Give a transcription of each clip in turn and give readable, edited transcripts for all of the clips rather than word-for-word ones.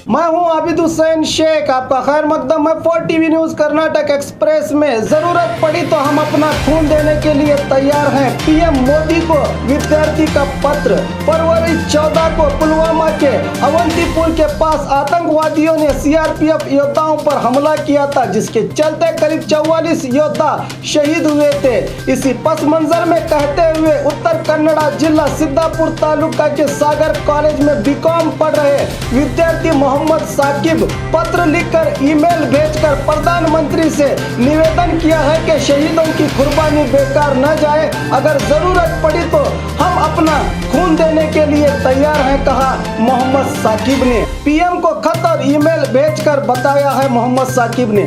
मैं हूं आबिद हुसैन शेख, आपका खैर मकदम है 4TV न्यूज कर्नाटक एक्सप्रेस में। जरूरत पड़ी तो हम अपना खून देने के लिए तैयार हैं। पीएम मोदी को विद्यार्थी का पत्र। फरवरी 14 को पुलवामा के अवंतीपुर के पास आतंकवादियों ने सीआरपीएफ योद्धाओं पर हमला किया था, जिसके चलते करीब 44 योद्धा शहीद हुए थे। इसी पस मंजर में कहते हुए उत्तर कन्नड़ा जिला सिद्धापुर तालुका के सागर कॉलेज में बीकॉम पढ़ रहे विद्यार्थी मोहम्मद साकिब पत्र लिखकर ईमेल भेजकर प्रधानमंत्री से निवेदन किया है कि शहीदों की कुर्बानी बेकार न जाए। अगर जरूरत पड़ी तो हम अपना खून देने के लिए तैयार हैं, कहा मोहम्मद साकिब ने। पीएम को खत और ईमेल भेजकर बताया है मोहम्मद साकिब ने।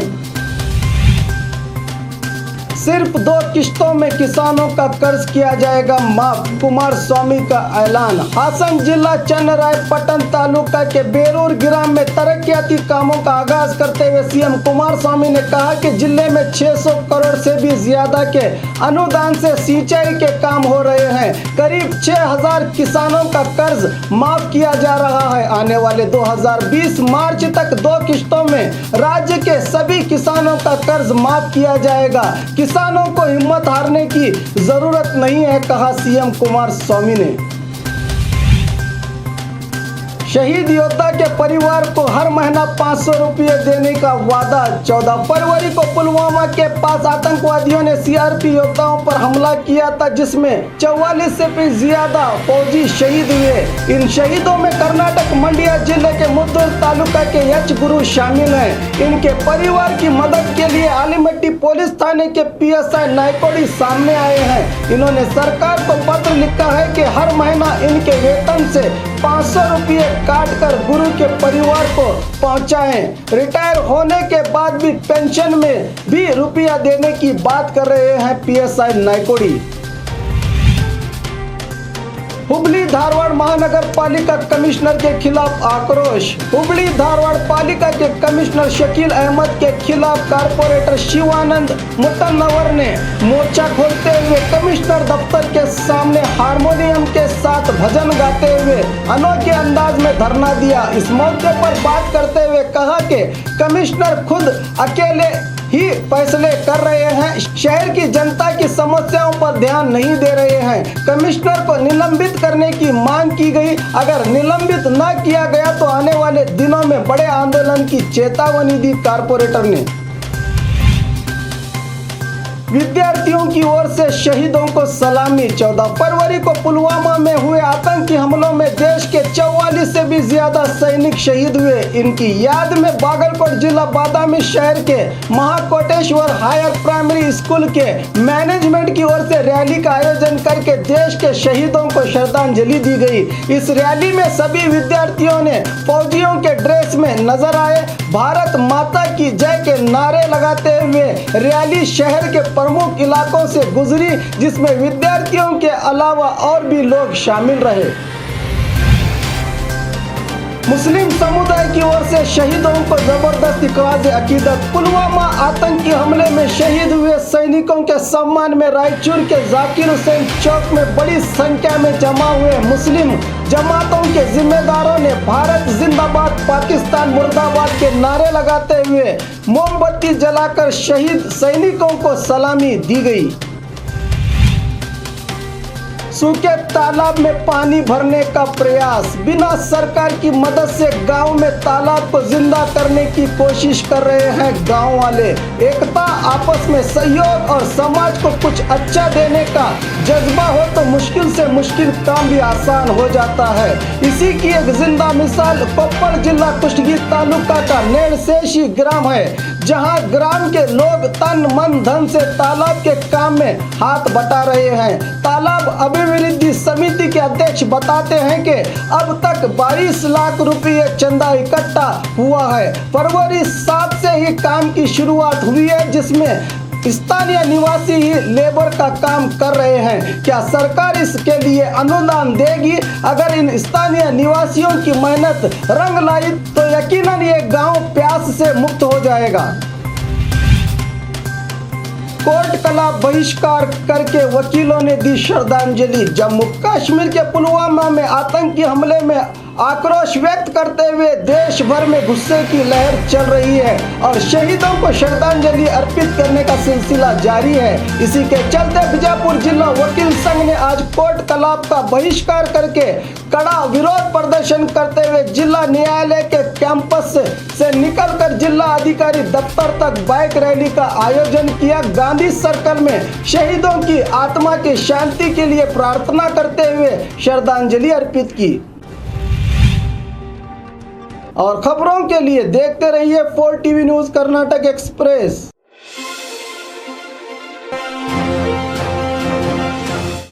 सिर्फ 2 किश्तों में किसानों का कर्ज किया जाएगा माफ, कुमारस्वामी का ऐलान। हासन जिला चन्नरायपट्टन तालुका के बेरूर ग्राम में तरक्याती कामों का आगाज करते हुए सीएम कुमारस्वामी ने कहा कि जिले में 600 करोड़ से भी ज्यादा के अनुदान से सिंचाई के काम हो रहे हैं। करीब 6000 किसानों का कर्ज माफ किया जा रहा है। आने वाले 2020 मार्च तक 2 किश्तों में राज्य के सभी किसानों का कर्ज माफ किया जाएगा। किसानों को हिम्मत हारने की जरूरत नहीं है, कहा सीएम कुमारस्वामी ने। शहीद योद्धा के परिवार को हर महीना 500 रुपये देने का वादा। 14 फरवरी को पुलवामा के पास आतंकवादियों ने सीआरपी योद्धाओं पर हमला किया था, जिसमें 44 से भी ज्यादा फौजी शहीद हुए। इन शहीदों में कर्नाटक मंड्या जिले के मुद्दूर तालुका के एच गुरु शामिल हैं। इनके परिवार की मदद के लिए आलिमट्टी पुलिस थाने के पीएसआई नायकोड़ी सामने आए हैं। इन्होंने सरकार को पत्र लिखा है कि हर महीना इनके वेतन से 500 रुपये काट कर गुरु के परिवार को पहुंचाएं। रिटायर होने के बाद भी पेंशन में भी रुपया देने की बात कर रहे हैं पीएसआई नायकोड़ी। हुबली धारवाड़ महानगर पालिका कमिश्नर के खिलाफ आक्रोश। हुबली धारवाड़ पालिका के कमिश्नर शकील अहमद के खिलाफ कारपोरेटर शिवानंद मुतन्नवर ने मोर्चा खोलते हुए कमिश्नर दफ्तर के सामने हारमोनियम के साथ भजन गाते हुए अनोखे अंदाज में धरना दिया। इस मौके पर बात करते हुए कहा कि कमिश्नर खुद अकेले ही फैसले कर रहे हैं, शहर की जनता की समस्याओं पर ध्यान नहीं दे रहे हैं। कमिश्नर को निलंबित करने की मांग की गई। अगर निलंबित न किया गया तो आने वाले दिनों में बड़े आंदोलन की चेतावनी दी कारपोरेटर ने। विद्यार्थियों की ओर से शहीदों को सलामी। 14 फरवरी को पुलवामा में हुए आतंकी हमलों में देश के 44 से भी ज्यादा सैनिक शहीद हुए। इनकी याद में बागलकोट जिला बादामी शहर के महाकोटेश्वर हायर प्राइमरी स्कूल के मैनेजमेंट की ओर से रैली का आयोजन करके देश के शहीदों को श्रद्धांजलि दी गई। इस रैली में सभी विद्यार्थियों ने फौजियों के ड्रेस में नजर आए। भारत माता की जय के नारे लगाते हुए रैली शहर के प्रमुख इलाकों से गुजरी, जिसमें विद्यार्थियों के अलावा और भी लोग शामिल रहे। मुस्लिम समुदाय की ओर से शहीदों को जबरदस्त इकराज अकीदत। पुलवामा आतंकी हमले में शहीद हुए सैनिकों के सम्मान में रायचूर के जाकिर हुसैन चौक में बड़ी संख्या में जमा हुए मुस्लिम जमातों के जिम्मेदारों ने भारत जिंदाबाद पाकिस्तान मुर्दाबाद के नारे लगाते हुए मोमबत्ती जलाकर शहीद सैनिकों को सलामी दी गई। सूखे तालाब में पानी भरने का प्रयास। बिना सरकार की मदद से गांव में तालाब को जिंदा करने की कोशिश कर रहे हैं गांव वाले। एकता, आपस में सहयोग और समाज को कुछ अच्छा देने का जज्बा हो तो मुश्किल से मुश्किल काम भी आसान हो जाता है। इसी की एक जिंदा मिसाल कोप्पड़ जिला कुष्टगी तालुका का नेड़सेशी ग्राम है, जहां ग्राम के लोग तन मन धन से तालाब के काम में हाथ बटा रहे हैं। तालाब अभिवृद्धि समिति के अध्यक्ष बताते हैं कि अब तक 22 लाख रुपये चंदा इकट्ठा हुआ है। फरवरी 7 से ही काम की शुरुआत हुई है, जिसमें स्थानीय निवासी ही लेबर का काम कर रहे हैं। क्या सरकार इसके लिए अनुदान देगी? अगर इन स्थानीय निवासियों की मेहनत रंग लाई तो यकीनन ये गांव प्यास से मुक्त हो जाएगा। कोर्ट कला बहिष्कार करके वकीलों ने दी श्रद्धांजलि। जम्मू कश्मीर के पुलवामा में आतंकी हमले में आक्रोश व्यक्त करते हुए देश भर में गुस्से की लहर चल रही है और शहीदों को श्रद्धांजलि अर्पित करने का सिलसिला जारी है। इसी के चलते बीजापुर जिला वकील संघ ने आज कोर्ट तालाब का बहिष्कार करके कड़ा विरोध प्रदर्शन करते हुए जिला न्यायालय के कैंपस से निकलकर जिला अधिकारी दफ्तर तक बाइक रैली का आयोजन किया। गांधी सर्कल में शहीदों की आत्मा की शांति के लिए प्रार्थना करते हुए श्रद्धांजलि अर्पित की। और खबरों के लिए देखते रहिए 4 टीवी न्यूज़ कर्नाटक एक्सप्रेस।